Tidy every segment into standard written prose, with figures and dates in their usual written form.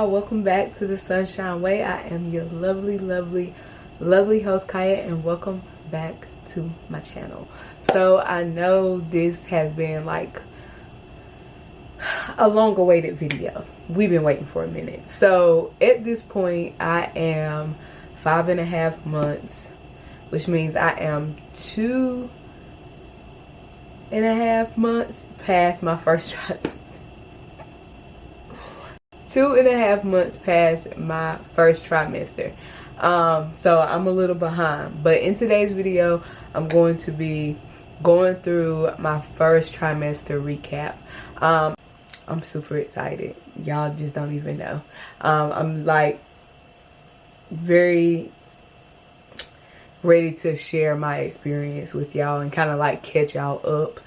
Welcome back to the Sunshine Way. I am your lovely host Chiya, and welcome back to my channel. So I know this has been like a long awaited video. We've been waiting for a minute. So at this point I am 5.5 months, which means I am 2.5 months past my first trimester. 2.5 months past my first trimester. So I'm a little behind, but in today's video I'm going to be going through my first trimester recap. I'm super excited. Y'all just don't even know. I'm like very ready to share my experience with y'all and kind of like catch y'all up.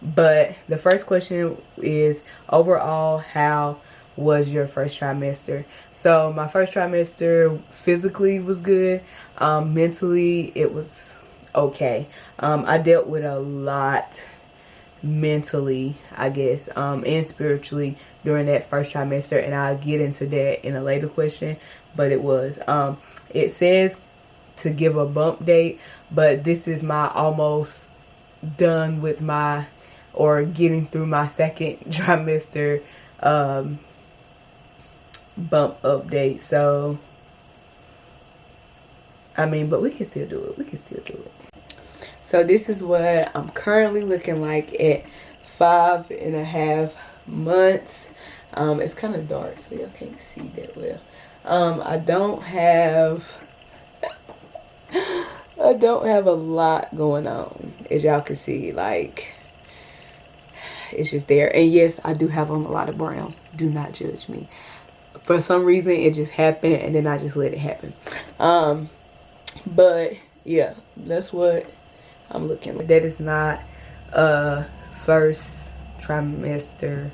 But the first question is, overall, how was your first trimester? So my first trimester physically was good. Mentally it was okay. I dealt with a lot mentally, I guess, and spiritually during that first trimester, and I'll get into that in a later question. But it says to give a bump date, but this is my almost done with my, or getting through my second trimester bump update. So I mean, but we can still do it. So this is what I'm currently looking like at 5.5 months. It's kind of dark, so y'all can't see that well. I don't have a lot going on, as y'all can see. Like, it's just there. And yes, I do have on a lot of brown. Do not judge me. For some reason it just happened, and then I just let it happen. But yeah, that's what I'm looking like. That is not a first trimester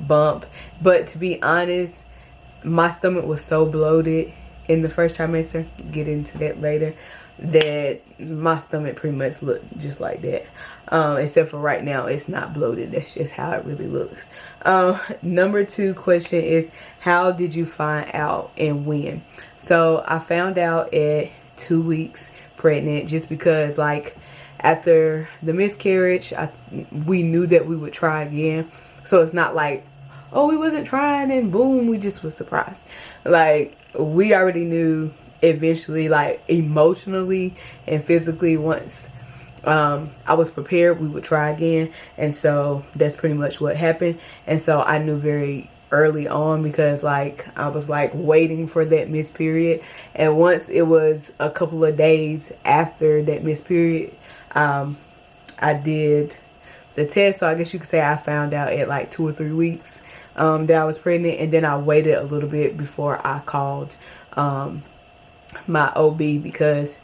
bump, but to be honest, my stomach was so bloated in the first trimester, get into that later, that my stomach pretty much looked just like that. Except for right now, it's not bloated. That's just how it really looks. Number 2 question is, how did you find out and when? So I found out at 2 weeks pregnant, just because like after the miscarriage, we knew that we would try again. So it's not like, oh, we wasn't trying and boom, we just was surprised. Like, we already knew eventually, like emotionally and physically, once I was prepared, we would try again. And so that's pretty much what happened. And so I knew very early on, because like I was like waiting for that missed period, and once it was a couple of days after that missed period, I did the test. So I guess you could say I found out at like 2 or 3 weeks that I was pregnant. And then I waited a little bit before I called my OB, because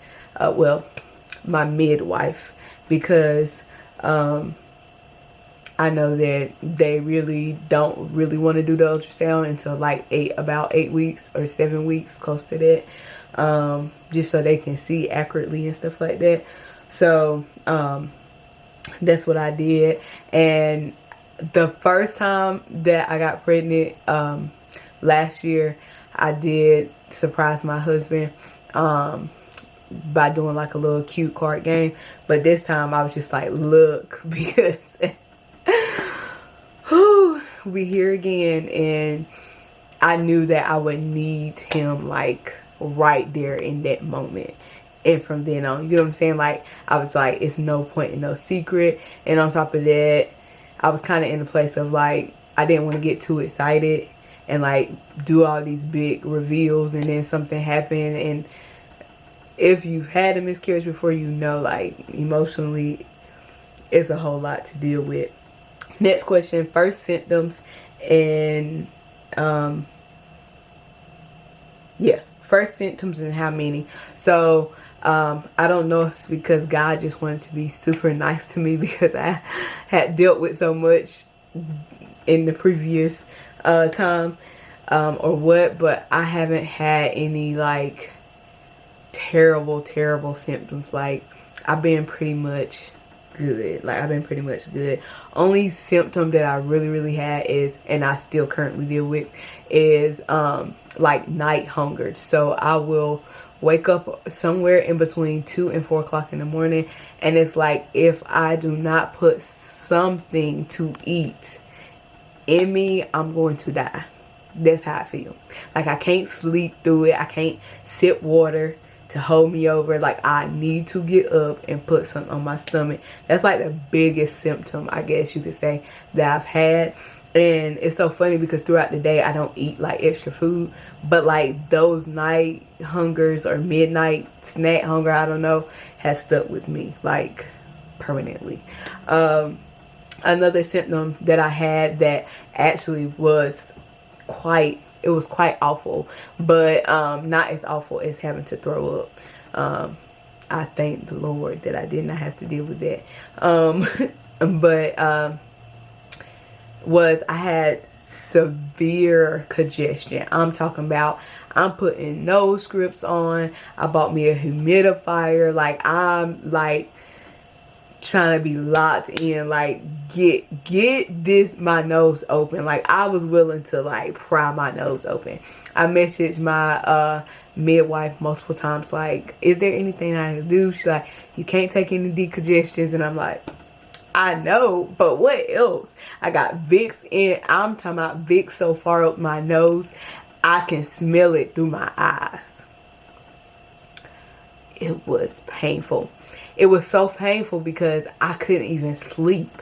my midwife, because I know that they really don't really want to do the ultrasound until like about 8 weeks or 7 weeks, close to that, just so they can see accurately and stuff like that. So that's what I did. And the first time that I got pregnant last year, I did surprise my husband by doing like a little cute card game. But this time I was just like, look, because we here again, and I knew that I would need him like right there in that moment. And from then on, you know what I'm saying? Like, I was like, it's no point in no secret. And on top of that, I was kind of in a place of like, I didn't want to get too excited and like do all these big reveals and then something happened. And if you've had a miscarriage before, you know, like emotionally it's a whole lot to deal with. Next question, first symptoms and first symptoms and how many. So I don't know if because God just wanted to be super nice to me, because I had dealt with so much in the previous time or what, but I haven't had any like terrible symptoms. Like, I've been pretty much good. Like, I've been pretty much good. Only symptom that I really had is, and I still currently deal with, is like night hunger. So I will wake up somewhere in between 2 and 4 o'clock in the morning, and it's like if I do not put something to eat in me, I'm going to die. That's how I feel. Like, I can't sleep through it. I can't sip water to hold me over. Like, I need to get up and put something on my stomach. That's like the biggest symptom, I guess you could say, that I've had. And it's so funny because throughout the day I don't eat like extra food, but like those night hungers or midnight snack hunger, I don't know, has stuck with me like permanently. Another symptom that I had that actually was quite awful, but not as awful as having to throw up. I thank the Lord that I did not have to deal with that. But was I had severe congestion. I'm talking about, I'm putting nose strips on. I bought me a humidifier. Like, I'm like trying to be locked in, like get this, my nose open. Like, I was willing to like pry my nose open. I messaged my midwife multiple times, like, is there anything I can do? She's like, you can't take any decongestants. And I'm like, I know, but what else? I got Vicks in. I'm talking about Vicks so far up my nose, I can smell it through my eyes. It was painful. It was so painful because I couldn't even sleep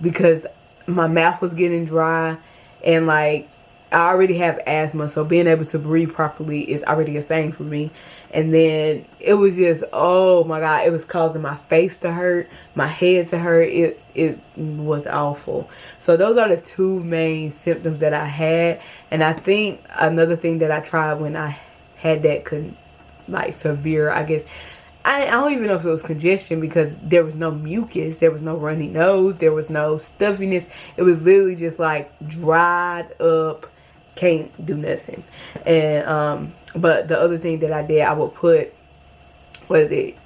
because my mouth was getting dry, and like, I already have asthma, so being able to breathe properly is already a thing for me. And then it was just, oh my God, it was causing my face to hurt, my head to hurt. It was awful. So those are the two main symptoms that I had. And I think another thing that I tried when I had that like severe, I guess, I don't even know if it was congestion, because there was no mucus, there was no runny nose, there was no stuffiness. It was literally just like dried up, can't do nothing. And but the other thing that I did, I would put, what is it,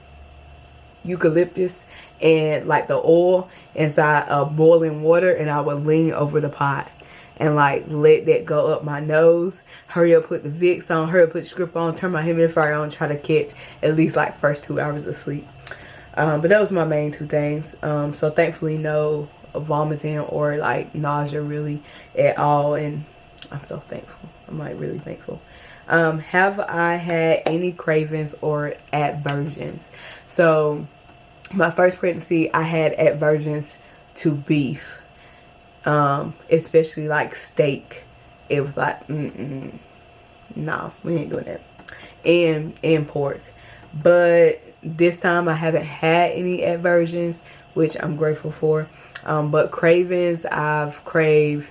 eucalyptus and like the oil inside of boiling water, and I would lean over the pot and like let that go up my nose. Hurry up, put the Vicks on, hurry up, put the script on, turn my humidifier on, try to catch at least like first 2 hours of sleep. But that was my main two things. So thankfully no vomiting or like nausea really at all, and I'm so thankful. I'm like really thankful. Have I had any cravings or aversions? So my first pregnancy, I had aversions to beef. Especially like steak. It was like, no, we ain't doing that. And pork. But this time I haven't had any aversions, which I'm grateful for. But cravings, I've craved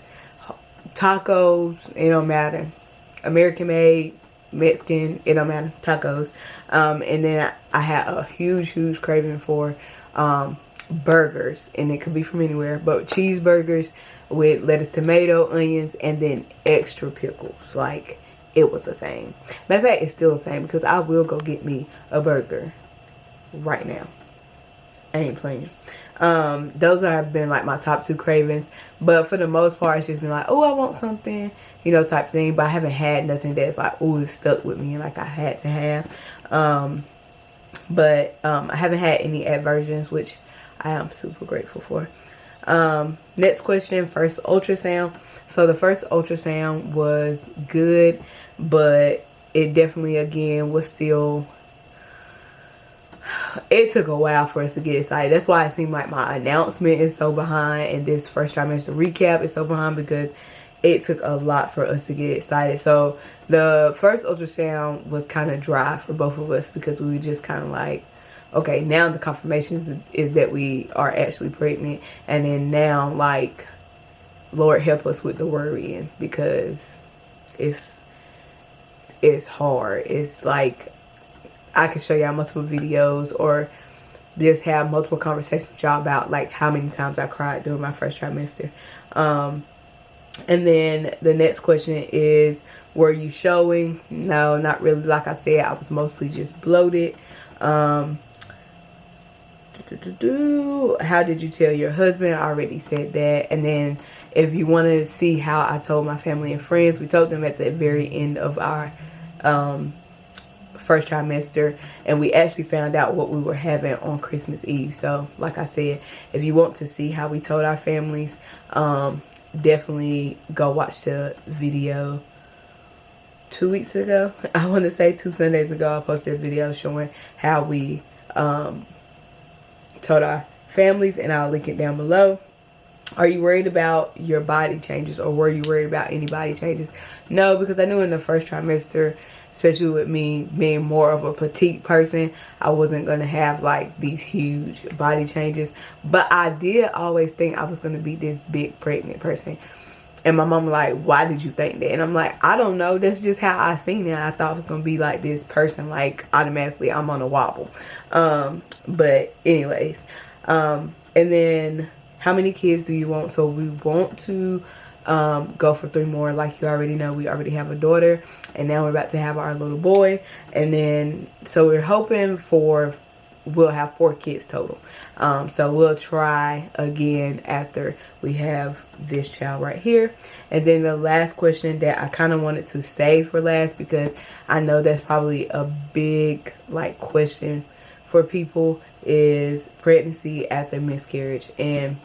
tacos, it don't matter. American made, Mexican, it don't matter, tacos. And then I had a huge craving for burgers, and it could be from anywhere, but cheeseburgers with lettuce, tomato, onions, and then extra pickles. Like, it was a thing. Matter of fact, it's still a thing, because I will go get me a burger right now. I ain't playing. Those have been like my top 2 cravings, but for the most part it's just been like, oh, I want something, you know, type thing. But I haven't had nothing that's like, oh, it's stuck with me and like I had to have. But I haven't had any aversions, which I am super grateful for. Next question, first ultrasound. So the first ultrasound was good, but it definitely, again, was still, it took a while for us to get excited. That's why it seemed like my announcement is so behind and this first trimester recap is so behind, because it took a lot for us to get excited. So the first ultrasound was kind of dry for both of us, because we were just kind of like, okay, now the confirmation is that we are actually pregnant. And then now, like, Lord help us with the worrying, because it's hard. It's like, I could show y'all multiple videos or just have multiple conversations with y'all about like how many times I cried during my first trimester. And then the next question is, were you showing? No, not really. Like I said, I was mostly just bloated. How did you tell your husband? I already said that. And then if you want to see how I told my family and friends, we told them at the very end of our first trimester, and we actually found out what we were having on Christmas Eve. So like I said, if you want to see how we told our families, definitely go watch the video 2 weeks ago. I want to say 2 Sundays ago, I posted a video showing how we told our families, and I'll link it down below. Are you worried about your body changes, or were you worried about any body changes? No, because I knew in the first trimester, especially with me being more of a petite person, I wasn't going to have like these huge body changes. But I did always think I was going to be this big pregnant person. And my mom was like, why did you think that? And I'm like, I don't know. That's just how I seen it. I thought I was going to be like this person, like automatically I'm on a wobble. But anyways, and then how many kids do you want? So we want to go for 3 more. Like you already know, we already have a daughter, and now we're about to have our little boy. And then so we're hoping for, we'll have 4 kids total. So we'll try again after we have this child right here. And then the last question that I kind of wanted to save for last, because I know that's probably a big like question for people, is pregnancy after miscarriage. And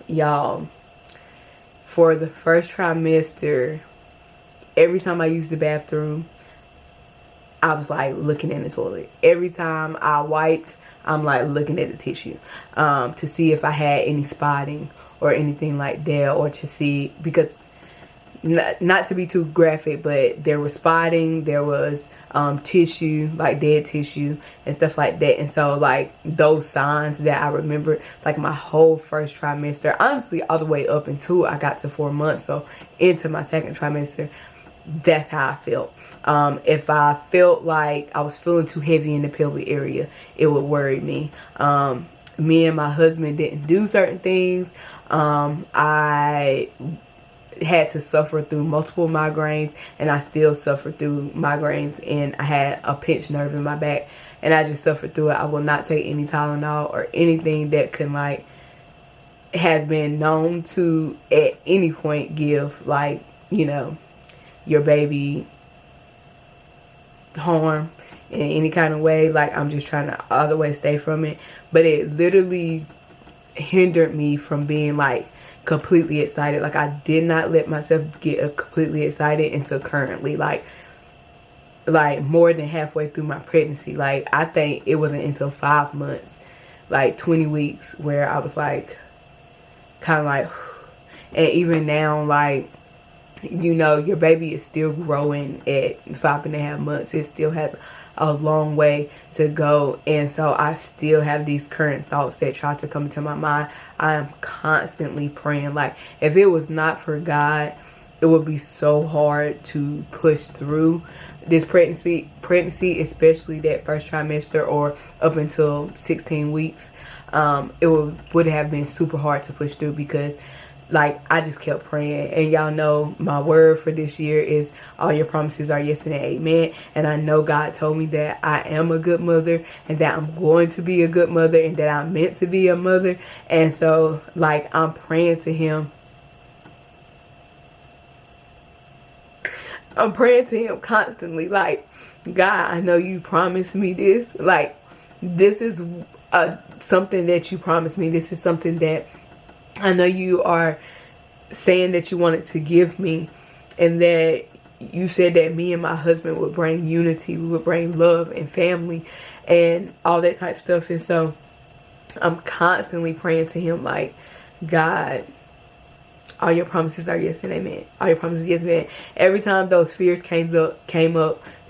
y'all, for the first trimester, every time I used the bathroom, I was like looking in the toilet. Every time I wiped, I'm like looking at the tissue to see if I had any spotting or anything like that, or to see, because not to be too graphic, but there was spotting, there was tissue, like dead tissue and stuff like that. And so like those signs that I remember, like my whole first trimester, honestly all the way up until I got to 4 months, so into my second trimester, that's how I felt. If I felt like I was feeling too heavy in the pelvic area, it would worry me. Me and my husband didn't do certain things. I had to suffer through multiple migraines, and I still suffer through migraines, and I had a pinched nerve in my back, and I just suffered through it. I will not take any Tylenol or anything that can like has been known to at any point give like, you know, your baby harm in any kind of way. Like I'm just trying to all the way stay from it, but it literally hindered me from being like completely excited. Like I did not let myself get completely excited until currently, like more than halfway through my pregnancy. Like I think it wasn't until 5 months, like 20 weeks, where I was like kind of like, and even now, like, you know, your baby is still growing at 5.5 months. It still has a long way to go. And so I still have these current thoughts that try to come into my mind. I am constantly praying. Like if it was not for God, it would be so hard to push through this pregnancy, especially that first trimester or up until 16 weeks. It would have been super hard to push through, because like I just kept praying. And y'all know my word for this year is all your promises are yes and amen. And I know God told me that I am a good mother, and that I'm going to be a good mother, and that I'm meant to be a mother. And so like I'm praying to him. I'm praying to him constantly, like, God, I know you promised me this. Like, this is something that you promised me. This is something that I know you are saying that you wanted to give me, and that you said that me and my husband would bring unity, we would bring love and family and all that type of stuff. And so I'm constantly praying to him like, God, all your promises are yes and amen. All your promises, yes and amen. Every time those fears came up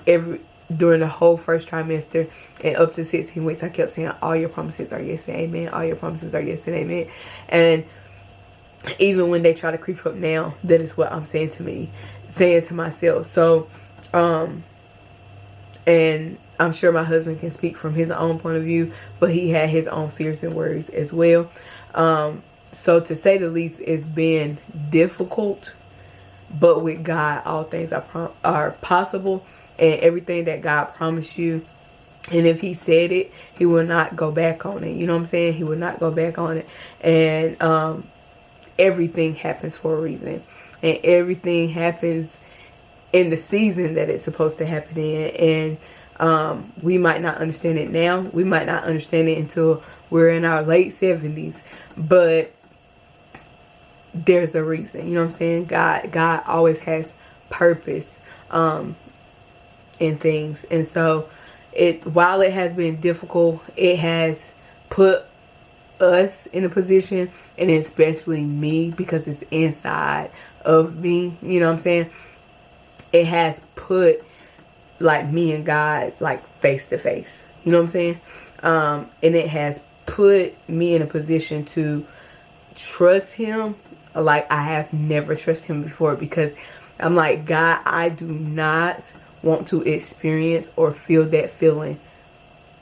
during the whole first trimester and up to 16 weeks, I kept saying, all your promises are yes and amen. All your promises are yes and amen. And even when they try to creep up now, that is what I'm saying to myself. So, and I'm sure my husband can speak from his own point of view, but he had his own fears and worries as well. So to say the least, it's been difficult, but with God, all things are possible, and everything that God promised you, And if he said it, he will not go back on it. You know what I'm saying? He will not go back on it. And everything happens for a reason. And everything happens in the season that it's supposed to happen in. And we might not understand it now. We might not understand it until we're in our late 70s. But there's a reason. You know what I'm saying? God always has purpose in things. And so while it has been difficult, it has put us in a position, and especially me, because it's inside of me, you know what I'm saying? It has put like me and God like face to face, you know what I'm saying? And it has put me in a position to trust him like I have never trusted him before, because I'm like, God, I do not want to experience or feel that feeling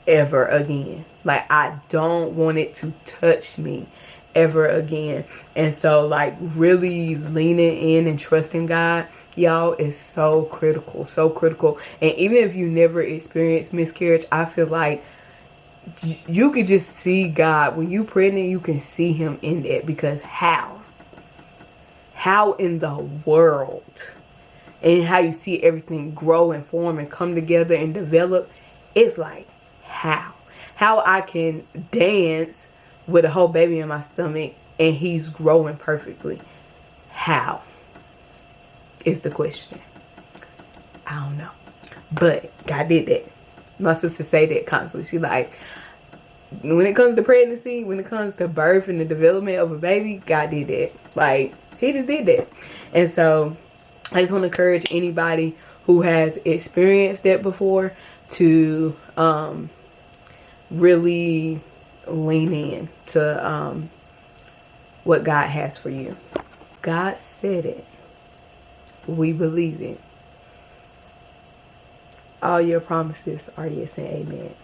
ever again. Like, I don't want it to touch me ever again. And so like really leaning in and trusting God, y'all, is so critical, so critical. And even if you never experienced miscarriage, I feel like you could just see God when you pregnant. You can see him in that, because how in the world, and how you see everything grow and form and come together and develop. It's like, how I can dance with a whole baby in my stomach and he's growing perfectly. How is the question. I don't know, but God did that. My sister say that constantly. She like, when it comes to pregnancy, when it comes to birth and the development of a baby, God did that. Like, he just did that. And so I just want to encourage anybody who has experienced that before to really lean in to what God has for you. God said it. We believe it. All your promises are yes and amen.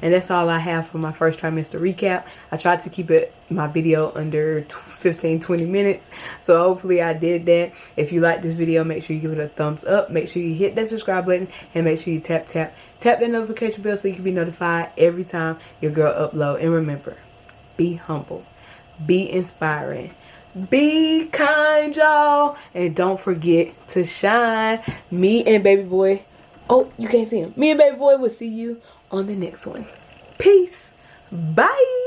And that's all I have for my first trimester recap. I tried to keep my video under 15-20 minutes. So hopefully I did that. If you like this video, make sure you give it a thumbs up. Make sure you hit that subscribe button. And make sure you tap the notification bell so you can be notified every time your girl upload. And remember, be humble. Be inspiring. Be kind, y'all. And don't forget to shine. Me and baby boy. Oh, you can't see him. Me and baby boy will see you on the next one. Peace. Bye.